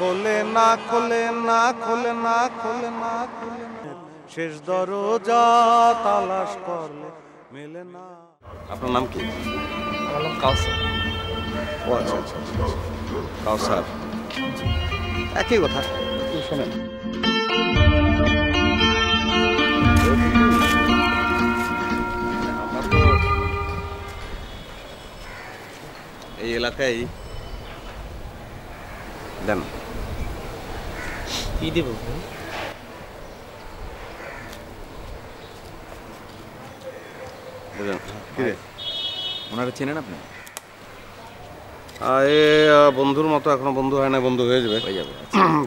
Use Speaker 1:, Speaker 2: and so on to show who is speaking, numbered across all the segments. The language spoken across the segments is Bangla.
Speaker 1: খোলে না খোলে না খোলে না খোলে না খোলে না, শেষ দরজা তালাশ করলে মেলে না। আপনার নাম কি?
Speaker 2: আমার নাম কাউসার।
Speaker 1: ও আচ্ছা আচ্ছা আচ্ছা, কাউসার, একই কথা। শোনেন, আমরা তো এই এলাকায় দেন।
Speaker 2: কি দিব?
Speaker 1: বুঝলেন কি রে,
Speaker 3: ওনারা চেনেন আপনি?
Speaker 1: এ বন্ধুর মতো, এখনো বন্ধু হয় না, বন্ধু হয়ে যাবে,
Speaker 3: হয়ে যাবে।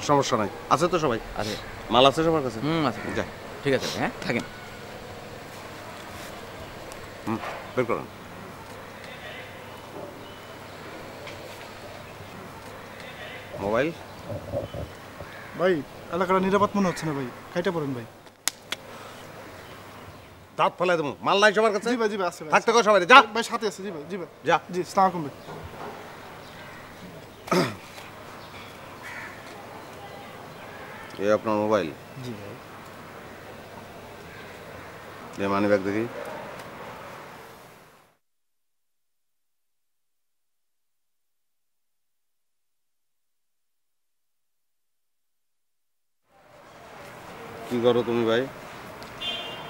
Speaker 1: সমস্যা নাই। আছে তো সবাই?
Speaker 3: আছে।
Speaker 1: মাল আছে সবার কাছে?
Speaker 3: আছে।
Speaker 1: যা,
Speaker 3: ঠিক আছে, হ্যাঁ থাকেন।
Speaker 1: বের করেন। মোবাইল
Speaker 4: ভাই, এলাকাটা নিরাপদ মনে হচ্ছে না ভাই, খাইতে পারেন ভাই।
Speaker 1: দাঁত ফেলাই দেবো। মাল নাই সবার কাছে?
Speaker 4: জি ভাই, জি ভাই, আছে ভাই।
Speaker 1: থাকতে কো সবাই, যা
Speaker 4: ভাই, সাথে আছে। জি ভাই, জি ভাই,
Speaker 1: যা।
Speaker 4: জি, আসসালামু আলাইকুম ভাই।
Speaker 1: এ আপনার মোবাইল?
Speaker 4: জি ভাই।
Speaker 1: মানি ব্যাগ দেখি। কি করো তুমি ভাই?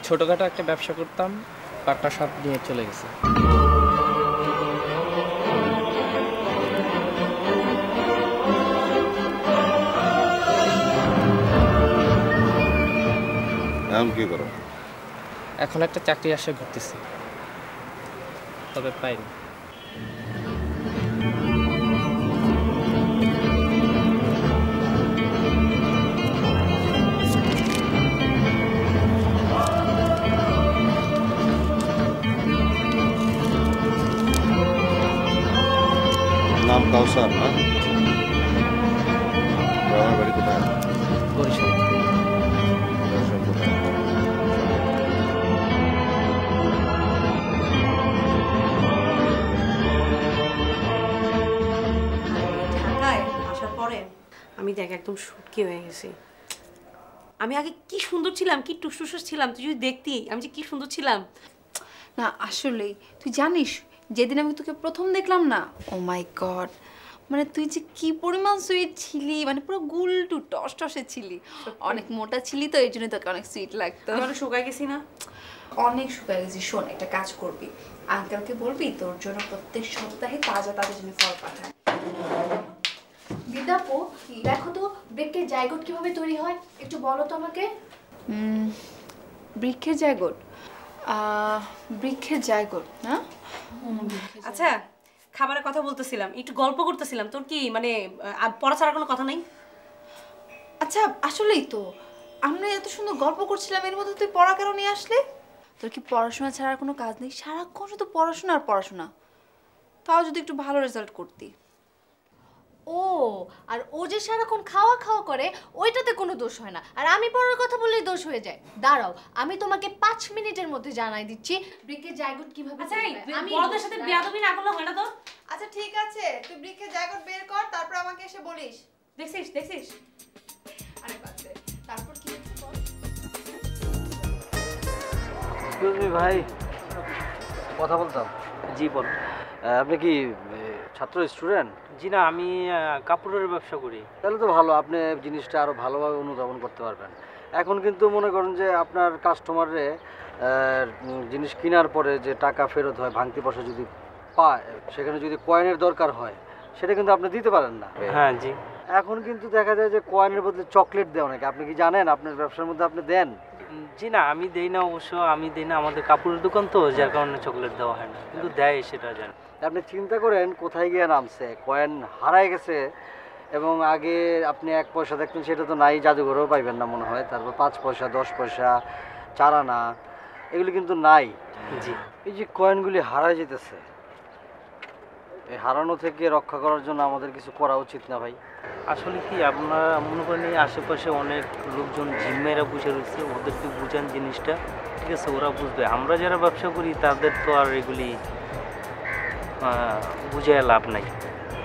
Speaker 2: ছোটখাটো একটা ব্যবসা করতাম, পাটনা সব নিয়ে চলে গেছে।
Speaker 1: এখন কি করো?
Speaker 2: এখন একটা চাকরি আসে ঘুরতেছি, তবে পাইনি।
Speaker 1: নাম কাউসার না? গ্রামের বাড়ি কোথায়?
Speaker 2: বরিশাল।
Speaker 1: বরিশাল কোথায়?
Speaker 5: ঢাকায় আসার পরে আমি দেখ একদম শুটকি হয়ে গেছি। আমি আগে কি সুন্দর ছিলাম, কি টুসটুস ছিলাম, তুই যদি দেখতি আমি যে কি সুন্দর ছিলাম।
Speaker 6: না আসলেই তুই জানিস, যেদিন আমি তোকে প্রথম দেখলাম না, ও মাই গড, মানে তুই যে কি পরিমাণ সুইট ছিলি, মানে পুরো গুলটু টস টসে ছিলি। অনেক মোটা ছিলি তো এই জন্য তোকে অনেক সুইট লাগতো।
Speaker 5: আমি শুকাই গেছি না?
Speaker 6: অনেক শুকায় গেছি। শোন, একটা কাজ করবি, আঙ্কেলকে বলবি তোর জন্য প্রত্যেক সপ্তাহে তাজা তাজা জন্য ফল পাঠায়।
Speaker 7: দিদাপু, দেখো তো বৃক্ষের জায়গোট কিভাবে তৈরি হয়, একটু বলো তো আমাকে।
Speaker 6: বৃক্ষের জায়গোট? বৃক্ষের জায়গোট না?
Speaker 5: আচ্ছা, খাবারের কথা বলতেছিলাম, একটু গল্প করতেছিলাম। তোর কি মানে পড়া ছাড়া কোনো কথা নাই?
Speaker 6: আচ্ছা আসলেই তো আমরা এত সুন্দর গল্প করছিলাম, এর মধ্যে তুই পড়া কেন নিয়ে আসলে? তোর কি পড়াশোনা ছাড়া আর কোনো কাজ নেই? সারাক্ষণ শুধু পড়াশোনা আর পড়াশোনা। তাও যদি একটু ভালো রেজাল্ট করতি।
Speaker 7: ও, আর ও যে সারাক্ষণ খাওয়া খাওয়া করে ওইটাতে কোনো দোষ হয় না, আর আমি পড়ার কথা বললেই দোষ হয়ে যায়। দাঁড়াও, আমি তোমাকে 5 মিনিটের মধ্যে জানাই দিচ্ছি বৃক্ষের জায়গোট কিভাবে
Speaker 5: আচ্ছা,
Speaker 7: তৈরি হয়।
Speaker 5: আমি বড়দের সাথে বিয়াদবি না করলে হয় না তোর?
Speaker 6: আচ্ছা ঠিক আছে, তুই বৃক্ষের জায়গোট বের কর, তারপর আমাকে এসে বলিস।
Speaker 5: দেখছিস দেখছিস?
Speaker 6: আরে বাদ দে, তারপর কি হচ্ছে বল।
Speaker 8: এক্সকিউজ মি ভাই, কথা বলতাম।
Speaker 2: জি বল।
Speaker 8: আপনি কি ছাত্র, স্টুডেন্ট?
Speaker 2: জি না, আমি কাপড়ের ব্যবসা করি।
Speaker 8: তাহলে তো ভালো, আপনি জিনিসটা আরও ভালোভাবে অনুধাবন করতে পারবেন। এখন কিন্তু মনে করেন যে আপনার কাস্টমারে জিনিস কেনার পরে যে টাকা ফেরত হয়, ভাঙতি পয়সা যদি পায়, সেখানে যদি কয়েনের দরকার হয় সেটা কিন্তু আপনি দিতে পারেন না।
Speaker 2: হ্যাঁ জি।
Speaker 8: এখন কিন্তু দেখা যায় যে কয়েনের বদলে চকলেট দেয় অনেকে। আপনি কি জানেন আপনার ব্যবসার মধ্যে আপনি দেন?
Speaker 2: জি না, আমি দেই না, অবশ্য আমি দেই না, আমাদের কাপড়ের দোকান তো, যার কারণে চকলেট দেওয়া হয় না, কিন্তু দেয় সেটা জানি।
Speaker 8: আপনি চিন্তা করেন কোথায় গিয়ে নামছে, কয়েন হারায় গেছে। এবং আগে আপনি 1 পয়সা দেখতেন, সেটা তো নাই, জাদুঘরেও পাইবেন না মনে হয়। তারপর 5 পয়সা, 10 পয়সা, 4 আনা, এগুলি কিন্তু নাই।
Speaker 2: জি।
Speaker 8: এই যে কয়েনগুলি হারায় যেতেছে, এই হারানো থেকে রক্ষা করার জন্য আমাদের কিছু করা উচিত না ভাই?
Speaker 2: আসলে কি, আপনারা মনে করেন এই আশেপাশে অনেক লোকজন জিম্মেরা বসে রয়েছে, ওদেরকে বুঝান জিনিসটা, ঠিক আছে, ওরা বুঝবে। আমরা যারা ব্যবসা করি তাদের তো আর এগুলি বুঝায় লাভ নাই,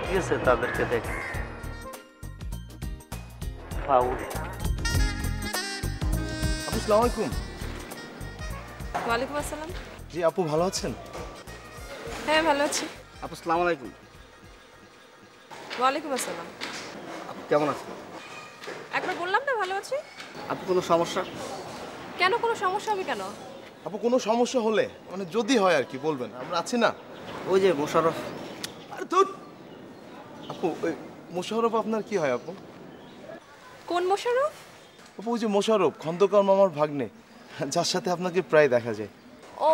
Speaker 2: ঠিক আছে, তাদেরকে দেখেন। ফাউল।
Speaker 9: আপু আসসালামু আলাইকুম।
Speaker 10: ওয়ালাইকুম আসসালাম।
Speaker 9: জি আপু ভালো আছেন?
Speaker 10: হ্যাঁ ভালো আছি।
Speaker 8: আপু আসসালামু আলাইকুম।
Speaker 10: ওয়ালাইকুম আসসালাম।
Speaker 8: আপু কেমন আছেন?
Speaker 10: একবার বললাম না ভালো আছি।
Speaker 8: আপু কোনো সমস্যা?
Speaker 10: কেন, কোনো সমস্যা হবে কেন?
Speaker 9: আপু কোনো সমস্যা হলে মানে যদি হয় আর কি বলবেন, আমরা আছি না।
Speaker 8: ওই যে মোশাররফ।
Speaker 9: আরে ধুর আপু, ওই মোশাররফ আপনার কি হয় আপু?
Speaker 10: কোন মোশাররফ?
Speaker 9: আপু ওই যে মোশাররফ, খন্দকার মামার ভাগ্নে, যার সাথে আপনাকে প্রায় দেখা যায়।
Speaker 10: ও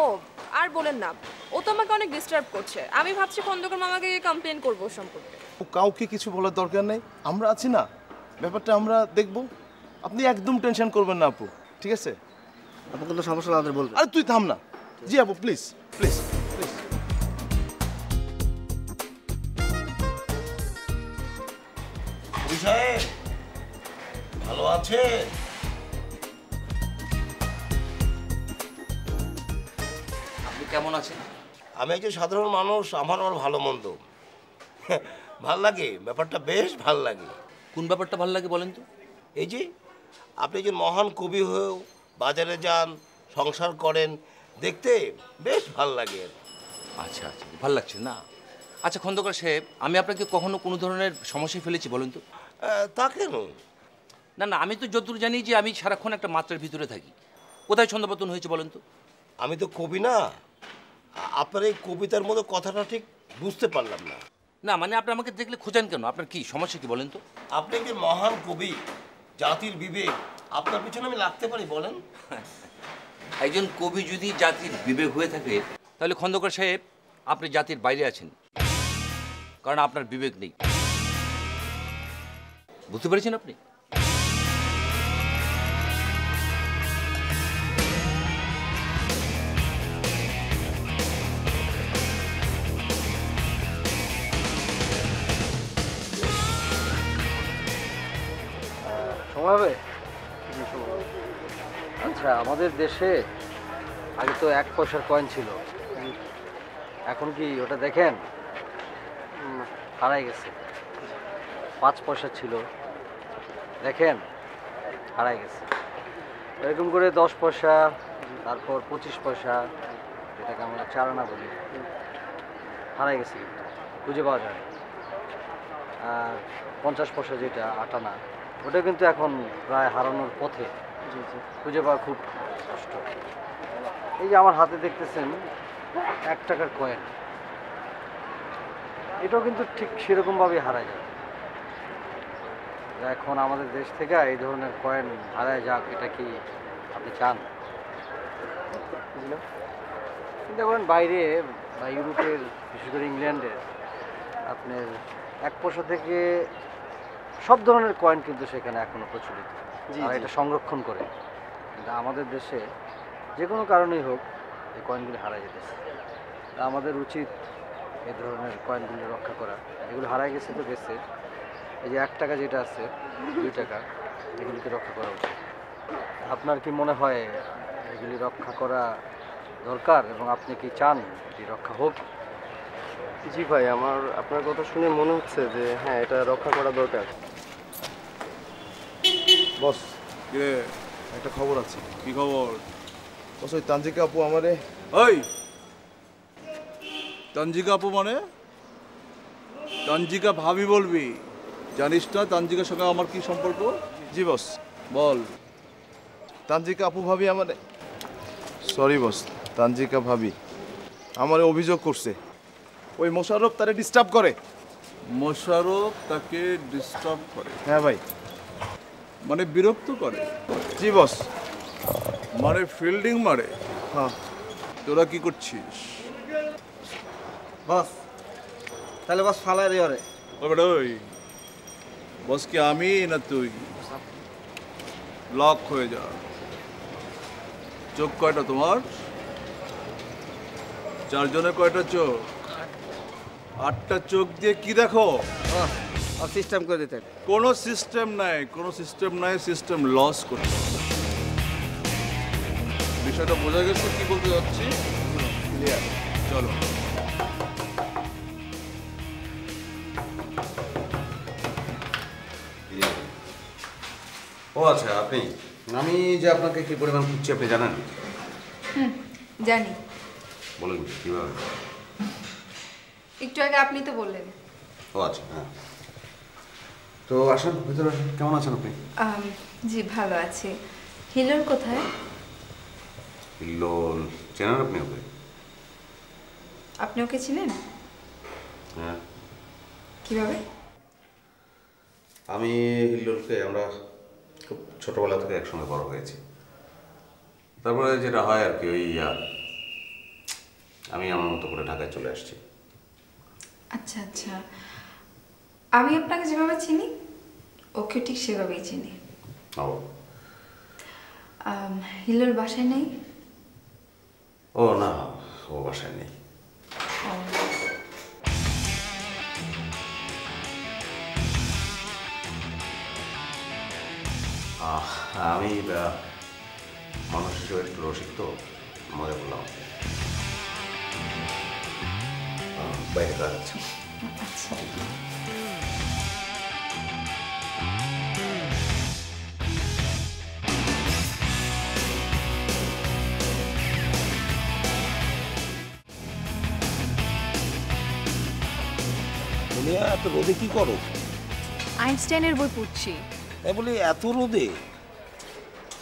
Speaker 10: আর বলেন না, ও তো আমাকে অনেক ডিস্টার্ব করছে। আমি ভাবছি খন্দকার মামাকে কমপ্লেন করবো ওর সম্পর্কে।
Speaker 9: ও কাউকে কিছু বলার দরকার নেই, আমরা আছি না, ব্যাপারটা আমরা দেখব। আপনি একদম টেনশন করবেন না আপু, ঠিক আছে?
Speaker 8: আপু কোনো সমস্যা আমাদের বলবেন।
Speaker 9: আরে তুই থাম না। জি আপু প্লিজ প্লিজ প্লিজ।
Speaker 11: সাহেব ভালো আছে?
Speaker 3: আপনি কেমন আছেন?
Speaker 11: আমি একজন সাধারণ মানুষ, আমার ভালো মন্দ ভাল লাগে, ব্যাপারটা বেশ ভাল লাগে।
Speaker 3: কোন ব্যাপারটা ভালো লাগে বলেন তো?
Speaker 11: এই যে আপনি একজন মহান কবি হয়েও বাজারে যান, সংসার করেন, দেখতে বেশ ভাল লাগে।
Speaker 3: আচ্ছা আচ্ছা, ভালো লাগছে না? আচ্ছা খন্দকার সাহেব, আমি আপনাকে কখনো কোনো ধরনের সমস্যায় ফেলেছি বলেন তো?
Speaker 11: তা কেন?
Speaker 3: না না, আমি তো যতদূর জানি যে আমি সারাক্ষণ একটা মাত্রার ভিতরে থাকি। কোথায় ছন্দপতন হয়েছে বলেন তো?
Speaker 11: আমি তো কবি না, আপনার এই কবিতার মতো কথাটা ঠিক বুঝতে পারলাম না।
Speaker 3: না মানে আপনি আমাকে দেখলে খোঁজেন কেন? আপনার কি সমস্যা কি বলেন তো?
Speaker 11: আপনি একজন মহান কবি, জাতির বিবেক, আপনার পিছনে আমি লাগতে পারি বলেন?
Speaker 3: একজন কবি যদি জাতির বিবেক হয়ে থাকে তাহলে খন্দকার সাহেব আপনি জাতির বাইরে আছেন, কারণ আপনার বিবেক নেই। বুঝতে পেরেছেন আপনি?
Speaker 8: সময় হবে? আচ্ছা, আমাদের দেশে আগে তো 1 পয়সার কয়েন ছিল, এখন কি ওটা দেখেন হারাই গেছে। 5 পয়সা ছিল, দেখেন হারাই গেছে। এরকম করে 10 পয়সা, তারপর 25 পয়সা, যেটাকে আমরা 4 আনা বলি, হারাই গেছে, কিন্তু খুঁজে পাওয়া যায়। আর 50 পয়সা যেটা 8 আনা, ওটা কিন্তু এখন প্রায় হারানোর পথে, খুঁজে পাওয়া খুব কষ্ট। এই যে আমার হাতে দেখতেছেন 1 টাকার কয়েন, এটাও কিন্তু ঠিক সেরকমভাবেই হারায় যায়। এখন আমাদের দেশ থেকে এই ধরনের কয়েন হারায় যাক, এটা কি আপনি চান? চিন্তা করেন বাইরে বা ইউরোপের, বিশেষ করে ইংল্যান্ডের, আপনার 1 পয়সা থেকে সব ধরনের কয়েন কিন্তু সেখানে এখনো প্রচলিত, আর এটা সংরক্ষণ করে। কিন্তু আমাদের দেশে যে কোনো কারণেই হোক এই কয়েনগুলি হারাই যেতেছে। তা আমাদের উচিত এই ধরনের কয়েনগুলি রক্ষা করা। এগুলো হারাই গেছে তো গেছে, এই যে 1 টাকা যেটা আছে, 2 টাকা, এগুলিকে রক্ষা করা উচিত। আপনার কি মনে হয় এগুলি রক্ষা করা দরকার, এবং আপনি কি চান এটি রক্ষা হোক?
Speaker 12: জি ভাই, আমার আপনার কথা শুনে মনে হচ্ছে যে হ্যাঁ, এটা রক্ষা করা দরকার।
Speaker 9: বস একটা খবর আছে।
Speaker 13: কি খবর?
Speaker 9: বস ওই তানজিকা আপু আমারে।
Speaker 13: ওই তানজিকা আপু মানে? তানজিকা ভাবি বলবি, জানিস না তানজিকার সঙ্গে আমার কি সম্পর্ক?
Speaker 9: জি বস।
Speaker 13: বল।
Speaker 9: তানজিকা আপু ভাবি আমারে, সরি বস, তানজিকা ভাবি আমারে অভিযোগ করছে ওই মোশাররফ তারে ডিস্টার্ব করে।
Speaker 13: মোশাররফ তাকে ডিস্টার্ব করে?
Speaker 9: হ্যাঁ ভাই।
Speaker 13: মানে বিরক্ত করে?
Speaker 9: জি বস।
Speaker 13: মানে ফিল্ডিং মারে?
Speaker 9: হ্যাঁ।
Speaker 13: তোরা কি করছিস?
Speaker 8: বস তাহলে বস ফালাই রে। ওরে
Speaker 13: ওই বস কি আমি না তুই? লক হয়ে যা। চোখ কয়টা তোমার? 4 জনের কয়টা চোখ? 8টা চোখ দিয়ে কি দেখো?
Speaker 8: সিস্টেম করে দিতে।
Speaker 13: কোনো সিস্টেম নাই, কোনো সিস্টেম নাই, সিস্টেম লস করতে। বিষয়টা বোঝা গেছে কি বলতে যাচ্ছি? ক্লিয়ার? চলো।
Speaker 1: ও আচ্ছা, আপনি, আমি যে আপনাকে কি পরিমাণ খুঁজছি আপনি জানেন?
Speaker 6: জানি।
Speaker 1: বলেন কীভাবে?
Speaker 6: একটু আগে আপনি তো বললেন।
Speaker 1: ও আচ্ছা, হ্যাঁ। তো আসেন ভিতরে আসেন। কেমন আছেন আপনি?
Speaker 6: জি ভালো আছি। হিলোল কোথায়?
Speaker 1: হিল্লোল চেনেন আপনি ওকে?
Speaker 6: আপনি ওকে চিনেন?
Speaker 1: হ্যাঁ।
Speaker 6: কিভাবে?
Speaker 1: আমি হিল্লোলকে আমরা খুব ছোটবেলা থেকে একসঙ্গে বড় হয়েছি। তারপরে যেটা হয় আর কি, ওই আমি আমার মতো করে ঢাকায় চলে আসছি।
Speaker 6: আচ্ছা আচ্ছা, আমি আপনাকে যেভাবে চিনি ওকে ঠিক সেভাবেই চিনি।
Speaker 1: ও
Speaker 6: হিলোল বাসায় নেই?
Speaker 1: ও না, ও বাসায় নেই। আমি মানুষ হিসেবে একটু রসিক, তো মজা করলাম। বাইরে কাজ আছে।
Speaker 6: আচ্ছা।
Speaker 11: এত রোদে কি করো?
Speaker 7: আইনস্টাইনের বই পড়ছি।
Speaker 11: তাই বলি এত রোদে?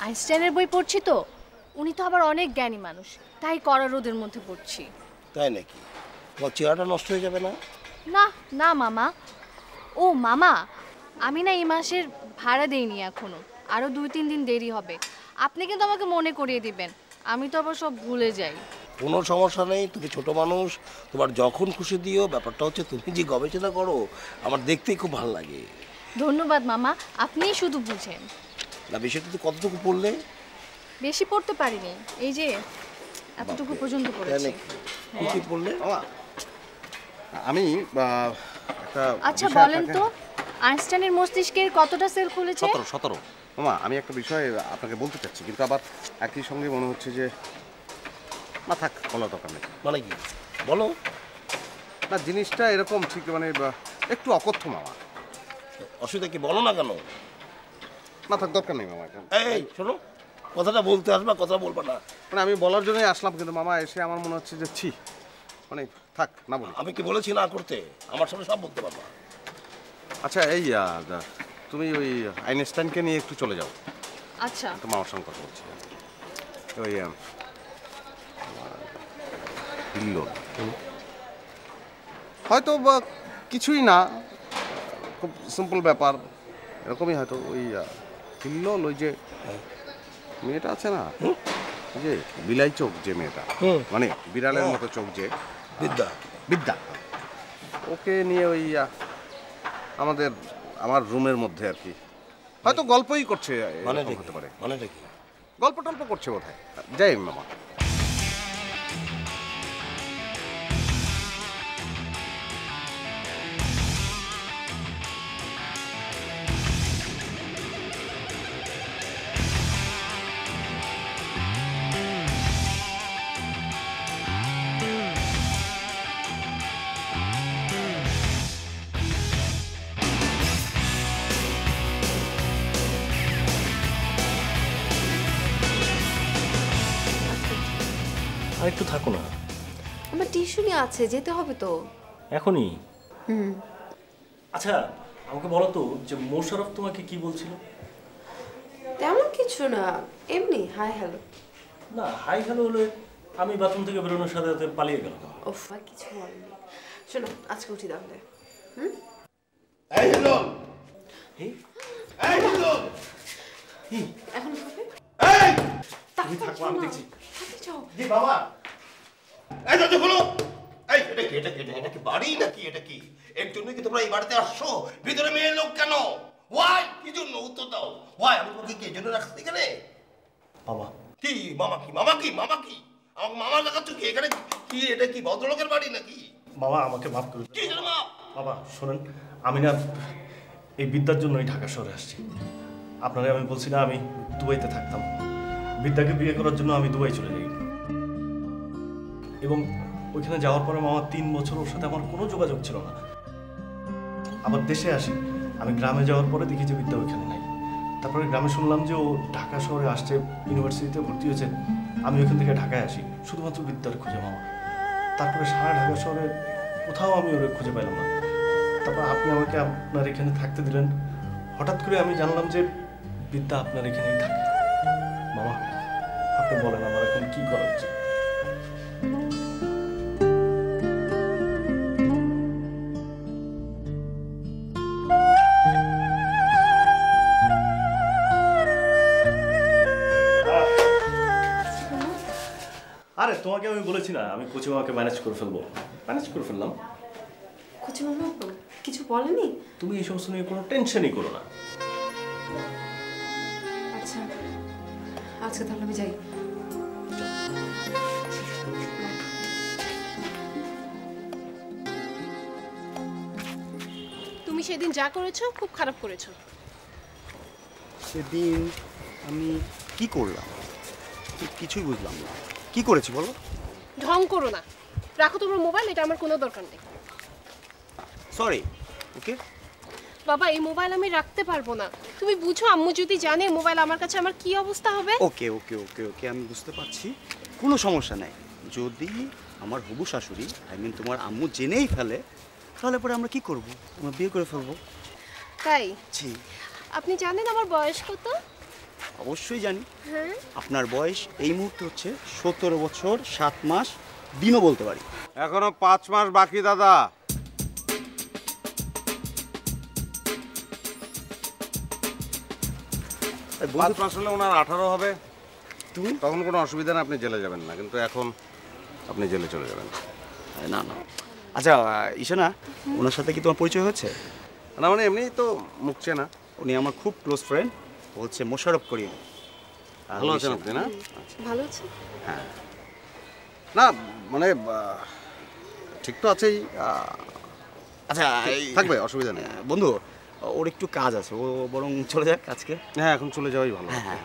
Speaker 7: আইনস্টাইনের বই পড়ছি তো, উনি তো আবার অনেক জ্ঞানী মানুষ, তাই কড়া রোদের মধ্যে পড়ছি।
Speaker 11: তাই নাকি? তোমার চেহারাটা নষ্ট হয়ে যাবে না?
Speaker 7: না না মামা। ও মামা, আমি না এই মাসের ভাড়া দেইনি এখনো, আরও 2-3 দিন দেরি হবে। আপনি কিন্তু আমাকে মনে করিয়ে দিবেন, আমি তো আবার সব ভুলে যাই।
Speaker 11: কোনো সমস্যা নেই, তুমি ছোট মানুষ, তোমার যখন খুশি দিও। ব্যাপারটা হচ্ছে তুমি যে গবেষণা করো আমার দেখতেই খুব ভালো লাগে।
Speaker 7: ধন্যবাদ মামা, আপনিই শুধু বুঝেন।
Speaker 11: না, বিষয়টা তো কতটুকু পড়লে?
Speaker 7: বেশি পড়তে পারিনি, এই যে এতটুকু পর্যন্ত পড়েছি।
Speaker 11: কি পড়লে?
Speaker 1: আমি
Speaker 7: আচ্ছা বলেন তো, আইনস্টাইনের মস্তিষ্কের কতটা সেল খুলেছে?
Speaker 1: 17। মামা, আমি একটা বিষয় আপনাকে বলতে চাচ্ছি, কিন্তু আবার একই সঙ্গে মনে হচ্ছে যে না, থাক, বলার দরকার নেই।
Speaker 11: মানে কি বলো?
Speaker 1: না, জিনিসটা এরকম ঠিক মানে একটু অকথ্য মামা।
Speaker 11: অসুবিধা কি, বলো না কেন?
Speaker 1: না থাক, দরকার নেই মামা।
Speaker 11: এই শোনো, কথাটা বলতে আসবা, কথা বলবা না।
Speaker 1: মানে আমি বলার জন্যই আসলাম, কিন্তু মামা এসে আমার মনে হচ্ছে যে ছি, মানে থাক না বলি।
Speaker 11: আমি কি বলেছি না করতে? আমার সামনে সব বলতে পারবা।
Speaker 1: আচ্ছা, এই তুমি ওই আইনস্টাইনকে নিয়ে একটু চলে যাও।
Speaker 7: আচ্ছা।
Speaker 1: তো মামার সঙ্গে কথা বলছি। ওই হিল্লোল হয়তো বা কিছুই না, খুব সিম্পল ব্যাপার, এরকমই হয়তো। ওই হিল্লোল, ওই যে মেয়েটা আছে না, ওই যে বিলাই চোখ যে মেয়েটা, মানে বিড়ালের মতো চোখ, যে বিদ্যা, ওকে নিয়ে ওই আমার রুমের মধ্যে আর কি হয়তো গল্পই করছে।
Speaker 11: মানে
Speaker 1: হতে পারে,
Speaker 11: মানে কি
Speaker 1: গল্প টল্প করছে বোধ হয়। যাই মামা।
Speaker 2: আর একটু থাকো না।
Speaker 5: আমার টিউশনি আছে, যেতে হবে তো
Speaker 2: এখনই?
Speaker 5: হুম।
Speaker 2: আচ্ছা আমাকে বলো তো, যে মোশাররফ তোমাকে কি বলছিল?
Speaker 5: তেমন কিছু না, এমনি হাই হ্যালো।
Speaker 2: না, হাই হ্যালো হলে আমি বাথরুম থেকে বেরোনোর সাথে সাথে পালিয়ে গেলাম।
Speaker 5: ওফ, আর কিছু বলেনি। শোনো, আজকে উঠি তাহলে। হুম।
Speaker 11: এই হ্যালো,
Speaker 2: এই
Speaker 11: হ্যালো,
Speaker 5: এখন হবে।
Speaker 11: এই
Speaker 2: তুমি থাকো, আমি দেখছি।
Speaker 11: জি বাবা, এই দরজা খোলো। এই এটা কি বাড়ি নাকি? এটা কি এর জন্য কি তোমরা এই বাড়িতে আসছো? ভিতরে মেয়ে লোক কেন? ওয়াই, কি জন্য? উত্তর দাও। ওয়াই, আমি তোমাকে কি জন্য রাখছি এখানে?
Speaker 2: বাবা
Speaker 11: কি মামা, কি মামা, কি মামা, কি আমাকে মামা লাগাচ্ছ কি এখানে? কি এটা কি ভদ্রলোকের বাড়ি নাকি?
Speaker 2: বাবা আমাকে মাফ করে
Speaker 11: কি জানো মা?
Speaker 2: বাবা শোনেন, আমি না এই বিদ্যার জন্যই ঢাকা শহরে আসছি। আপনাকে আমি বলছি না আমি দুবাইতে থাকতাম, বিদ্যাকে বিয়ে করার জন্য আমি দুবাই চলে যাই। এবং ওইখানে যাওয়ার পরে মামা 3 বছর ওর সাথে আমার কোনো যোগাযোগ ছিল না। আবার দেশে আসি, আমি গ্রামে যাওয়ার পরে দেখি যে বিদ্যা ওইখানে নাই।
Speaker 14: তারপরে গ্রামে শুনলাম যে ও ঢাকা শহরে আসছে, ইউনিভার্সিটিতে ভর্তি হয়েছে। আমি ওইখান থেকে ঢাকায় আসি শুধুমাত্র বিদ্যার খুঁজে মামা। তারপরে সারা ঢাকা শহরে কোথাও আমি ওরে খুঁজে পেলাম না। তারপর আপনি আমাকে আপনার এখানে থাকতে দিলেন। হঠাৎ করে আমি জানলাম যে বিদ্যা আপনার এখানেই থাকে। মামা, আপনি বলেন আমার এখন কি করা উচিত? আরে তোমাকে আমি বলেছি না আমি কোচিং মামাকে ম্যানেজ করে ফেলবো। ম্যানেজ করে ফেললাম।
Speaker 5: কোচিং মামা কিছু বলেনি?
Speaker 14: তুমি এই সমস্ত নিয়ে কোনো টেনশনই করো না।
Speaker 5: আচ্ছা আজকে তাহলে আমি যাই।
Speaker 15: তুমি সেদিন যা করেছো খুব খারাপ করেছো।
Speaker 16: সেদিন আমি কি করলাম কিছুই বুঝলাম না। কি করেছি বলো?
Speaker 15: ঢং করো না, রাখো তোমার মোবাইল, এটা আমার কোনো দরকার নেই।
Speaker 16: সরি। ওকে
Speaker 15: বাবা, এই মোবাইল আমি রাখতে পারবো না। তুমি বুঝো আম্মু যদি জানে মোবাইল আমার কাছে, আমার কি অবস্থা হবে?
Speaker 16: ওকে ওকে ওকে ওকে আমি বুঝতে পারছি, কোনো সমস্যা নাই। যদি আমার হবু শাশুড়ি তোমার আম্মু জেনেই ফেলে তাহলে পরে আমরা কি করব? আমরা বিয়ে করে ফেলবো।
Speaker 15: তাই?
Speaker 16: জি।
Speaker 15: আপনি জানেন আমার বয়স কত?
Speaker 16: অবশ্যই জানি।
Speaker 15: হ্যাঁ।
Speaker 16: আপনার বয়স এই মুহূর্তে হচ্ছে 17 বছর 7 মাস, দিনও বলতে পারি।
Speaker 1: এখনো 5 মাস বাকি দাদা। 5 মাস হলে ওনার 18 হবে। তখন কোনো অসুবিধা না, আপনি জেলে যাবেন না। কিন্তু এখন আপনি জেলে চলে যাবেন।
Speaker 16: না না, আচ্ছা ঈশানা, ওনার সাথে কি তোমার পরিচয় হচ্ছে?
Speaker 1: না মানে এমনি তো মুখ চেনা।
Speaker 16: উনি আমার খুব ক্লোজ ফ্রেন্ড, হচ্ছে মোশাররফ করিম।
Speaker 1: ভালো আছেন আপনি? না
Speaker 15: ভালো আছে।
Speaker 1: হ্যাঁ, না মানে ঠিক তো আছেই।
Speaker 16: আচ্ছা
Speaker 1: থাকবে, অসুবিধা নেই।
Speaker 16: বন্ধু, ওর একটু কাজ আছে, ও বরং চলে যাক আজকে।
Speaker 1: হ্যাঁ, এখন চলে যাওয়াই ভালো।
Speaker 16: হ্যাঁ।